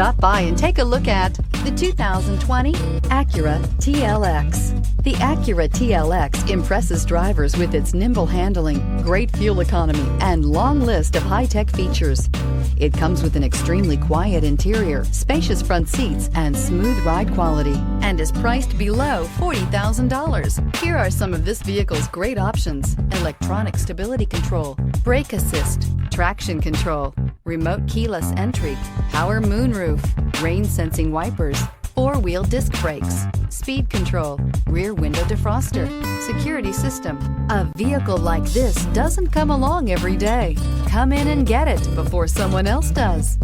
Stop by and take a look at the 2020 Acura TLX. The Acura TLX impresses drivers with its nimble handling, great fuel economy, and long list of high-tech features. It comes with an extremely quiet interior, spacious front seats, and smooth ride quality, and is priced below $40,000. Here are some of this vehicle's great options: electronic stability control, brake assist, traction control, remote keyless entry, power moonroof, rain sensing wipers, four-wheel disc brakes, speed control, rear window defroster, security system. A vehicle like this doesn't come along every day. Come in and get it before someone else does.